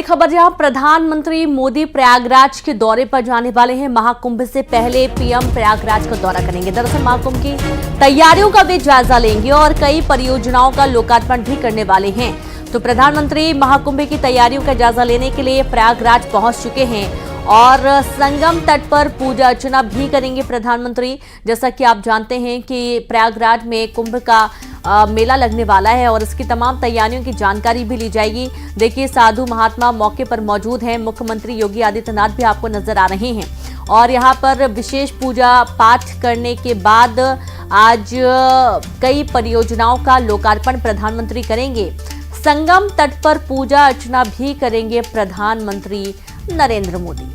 खबर जहां प्रधानमंत्री मोदी प्रयागराज के दौरे पर जाने वाले हैं। महाकुंभ से पहले पीएम प्रयागराज का दौरा करेंगे। दरअसल महाकुंभ की तैयारियों का वे जायजा लेंगे और कई परियोजनाओं का लोकार्पण भी करने वाले हैं। तो प्रधानमंत्री महाकुंभ की तैयारियों का जायजा लेने के लिए प्रयागराज पहुंच चुके हैं और संगम तट पर पूजा अर्चना भी करेंगे प्रधानमंत्री। जैसा कि आप जानते हैं कि प्रयागराज में कुंभ का मेला लगने वाला है और इसकी तमाम तैयारियों की जानकारी भी ली जाएगी। देखिए, साधु महात्मा मौके पर मौजूद हैं। मुख्यमंत्री योगी आदित्यनाथ भी आपको नजर आ रहे हैं और यहाँ पर विशेष पूजा पाठ करने के बाद आज कई परियोजनाओं का लोकार्पण प्रधानमंत्री करेंगे। संगम तट पर पूजा अर्चना भी करेंगे प्रधानमंत्री नरेंद्र मोदी।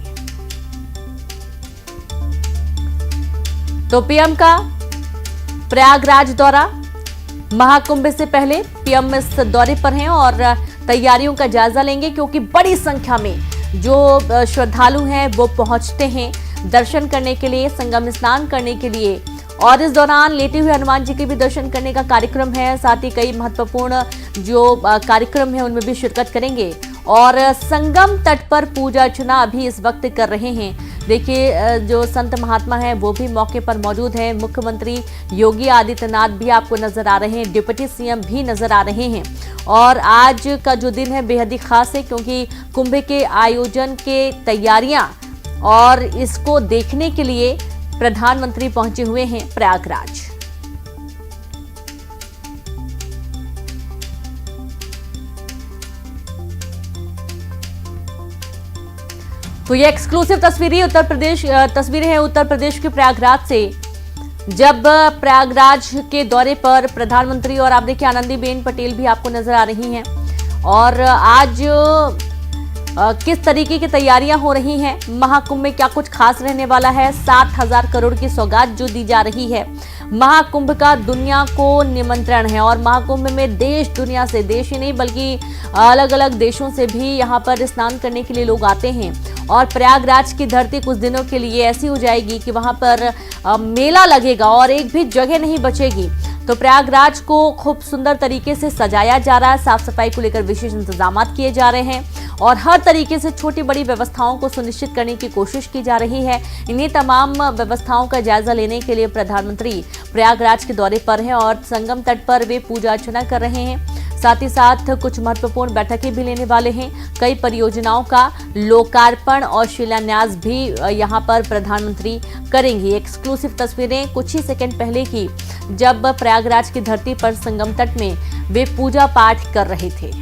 तो पीएम का प्रयागराज दौरा, महाकुंभ से पहले पीएम इस दौरे पर हैं और तैयारियों का जायजा लेंगे, क्योंकि बड़ी संख्या में जो श्रद्धालु हैं वो पहुंचते हैं दर्शन करने के लिए, संगम स्नान करने के लिए। और इस दौरान लेटे हुए हनुमान जी के भी दर्शन करने का कार्यक्रम है। साथ ही कई महत्वपूर्ण जो कार्यक्रम है उनमें भी शिरकत करेंगे और संगम तट पर पूजा अर्चना अभी इस वक्त कर रहे हैं। देखिए, जो संत महात्मा हैं वो भी मौके पर मौजूद हैं। मुख्यमंत्री योगी आदित्यनाथ भी आपको नजर आ रहे हैं, डिप्टी सीएम भी नजर आ रहे हैं। और आज का जो दिन है बेहद ही खास है, क्योंकि कुंभ के आयोजन के तैयारियां और इसको देखने के लिए प्रधानमंत्री पहुंचे हुए हैं प्रयागराज। तो ये एक्सक्लूसिव तस्वीरें हैं उत्तर प्रदेश के प्रयागराज से, जब प्रयागराज के दौरे पर प्रधानमंत्री और आप देखिए आनंदीबेन पटेल भी आपको नजर आ रही हैं। और आज किस तरीके की तैयारियां हो रही हैं, महाकुंभ में क्या कुछ खास रहने वाला है। 7,000 करोड़ की सौगात जो दी जा रही है। महाकुंभ का दुनिया को निमंत्रण है और महाकुंभ में देश दुनिया से, देश ही नहीं बल्कि अलग अलग देशों से भी यहाँ पर स्नान करने के लिए लोग आते हैं। और प्रयागराज की धरती कुछ दिनों के लिए ऐसी हो जाएगी कि वहां पर मेला लगेगा और एक भी जगह नहीं बचेगी। तो प्रयागराज को खूब सुंदर तरीके से सजाया जा रहा है। साफ सफाई को लेकर विशेष इंतजाम किए जा रहे हैं और हर तरीके से छोटी बड़ी व्यवस्थाओं को सुनिश्चित करने की कोशिश की जा रही है। इन्हीं तमाम व्यवस्थाओं का जायजा लेने के लिए प्रधानमंत्री प्रयागराज के दौरे पर हैं और संगम तट पर वे पूजा अर्चना कर रहे हैं। साथ ही साथ कुछ महत्वपूर्ण बैठकें भी लेने वाले हैं। कई परियोजनाओं का लोकार्पण और शिलान्यास भी यहां पर प्रधानमंत्री करेंगे। एक्सक्लूसिव तस्वीरें कुछ ही सेकंड पहले की, जब प्रयागराज की धरती पर संगम तट में वे पूजा पाठ कर रहे थे।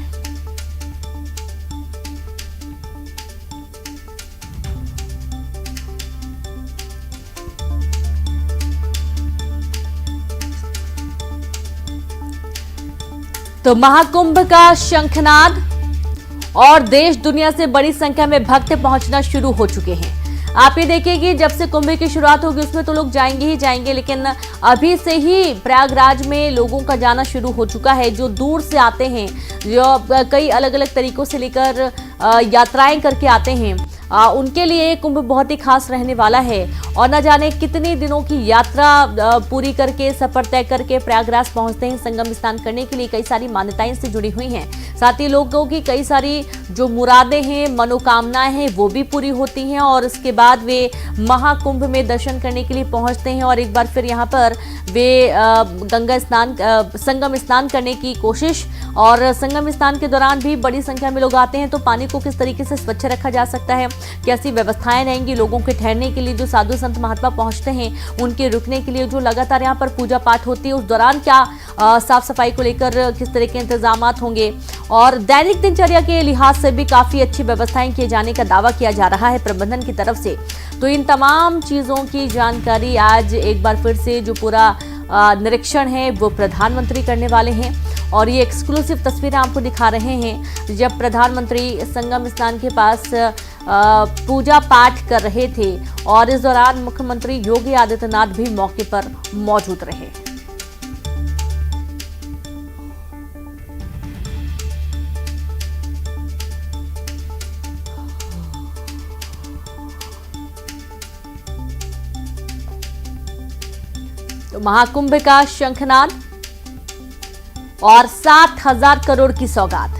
तो महाकुंभ का शंखनाद और देश दुनिया से बड़ी संख्या में भक्त पहुंचना शुरू हो चुके हैं। आप ये देखिए कि जब से कुंभ की शुरुआत होगी उसमें तो लोग जाएंगे ही जाएंगे, लेकिन अभी से ही प्रयागराज में लोगों का जाना शुरू हो चुका है। जो दूर से आते हैं, जो कई अलग अलग तरीकों से लेकर यात्राएं करके आते हैं, उनके लिए कुंभ बहुत ही खास रहने वाला है। और न जाने कितने दिनों की यात्रा पूरी करके, सफर तय करके प्रयागराज पहुंचते हैं संगम स्नान करने के लिए। कई सारी मान्यताएं इससे जुड़ी हुई हैं। साथ ही लोगों की कई सारी जो मुरादें हैं, मनोकामनाएं हैं, वो भी पूरी होती हैं और इसके बाद वे महाकुंभ में दर्शन करने के लिए पहुंचते हैं और एक बार फिर यहाँ पर वे संगम स्नान करने की कोशिश। और संगम स्नान के दौरान भी बड़ी संख्या में लोग आते हैं, तो पानी को किस तरीके से स्वच्छ रखा जा सकता है, कैसी व्यवस्थाएं रहेंगी लोगों के ठहरने के लिए, जो साधु संत महात्मा पहुंचते हैं उनके रुकने के लिए, जो लगातार यहाँ पर पूजा पाठ होती है उस दौरान क्या साफ सफाई को लेकर किस तरह के इंतजाम होंगे। और दैनिक दिनचर्या के लिहाज से भी काफी अच्छी व्यवस्थाएं किए जाने का दावा किया जा रहा है प्रबंधन की तरफ से। तो इन तमाम चीजों की जानकारी आज एक बार फिर से जो पूरा निरीक्षण है वो प्रधानमंत्री करने वाले हैं। और ये एक्सक्लूसिव तस्वीरें आपको दिखा रहे हैं जब प्रधानमंत्री संगम स्नान के पास पूजा पाठ कर रहे थे और इस दौरान मुख्यमंत्री योगी आदित्यनाथ भी मौके पर मौजूद रहे। तो महाकुंभ का शंखनाद और 7,000 करोड़ की सौगात।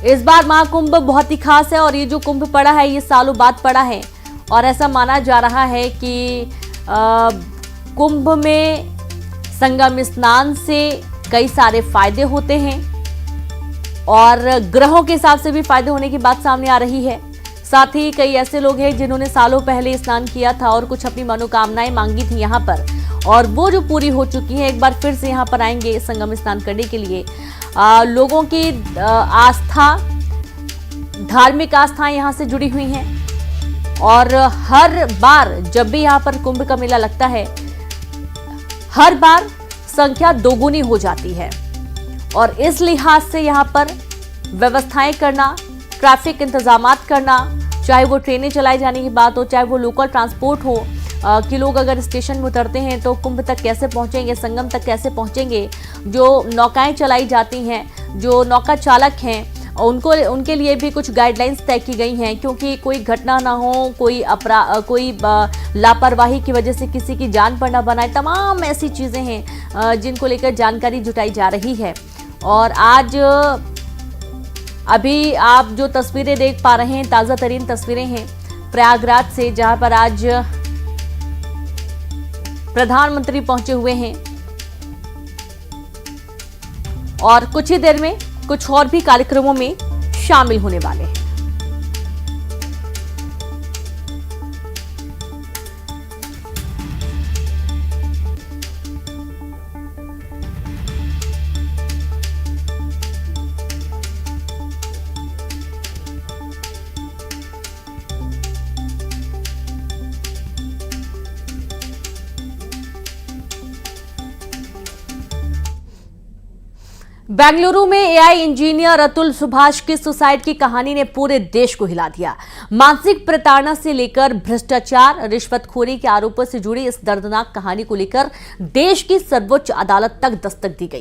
इस बार महाकुंभ बहुत ही खास है और ये जो कुंभ पड़ा है ये सालों बाद पड़ा है और ऐसा माना जा रहा है कि कुंभ में संगम स्नान से कई सारे फायदे होते हैं और ग्रहों के हिसाब से भी फायदे होने की बात सामने आ रही है। साथ ही कई ऐसे लोग हैं जिन्होंने सालों पहले स्नान किया था और कुछ अपनी मनोकामनाएं मांगी थी यहाँ पर और वो जो पूरी हो चुकी है, एक बार फिर से यहाँ पर आएंगे संगम स्नान करने के लिए। लोगों की आस्था, धार्मिक आस्थाएं यहाँ से जुड़ी हुई हैं और हर बार जब भी यहाँ पर कुंभ का मेला लगता है, हर बार संख्या दोगुनी हो जाती है और इस लिहाज से यहाँ पर व्यवस्थाएं करना, ट्रैफिक इंतजामात करना, चाहे वो ट्रेनें चलाई जाने की बात हो, चाहे वो लोकल ट्रांसपोर्ट हो कि लोग अगर स्टेशन में उतरते हैं तो कुंभ तक कैसे पहुंचेंगे, संगम तक कैसे पहुंचेंगे, जो नौकाएं चलाई जाती हैं, जो नौका चालक हैं उनके लिए भी कुछ गाइडलाइंस तय की गई हैं क्योंकि कोई घटना ना हो, कोई लापरवाही की वजह से किसी की जान पर ना बनाए। तमाम ऐसी चीज़ें हैं जिनको लेकर जानकारी जुटाई जा रही है। और आज अभी आप जो तस्वीरें देख पा रहे हैं, ताज़ा तरीन तस्वीरें हैं प्रयागराज से, जहां पर आज प्रधानमंत्री पहुंचे हुए हैं और कुछ ही देर में कुछ और भी कार्यक्रमों में शामिल होने वाले हैं। बेंगलुरु में एआई इंजीनियर अतुल सुभाष की सुसाइड की कहानी ने पूरे देश को हिला दिया। मानसिक प्रताड़ना से लेकर भ्रष्टाचार, रिश्वतखोरी के आरोपों से जुड़ी इस दर्दनाक कहानी को लेकर देश की सर्वोच्च अदालत तक दस्तक दी गई।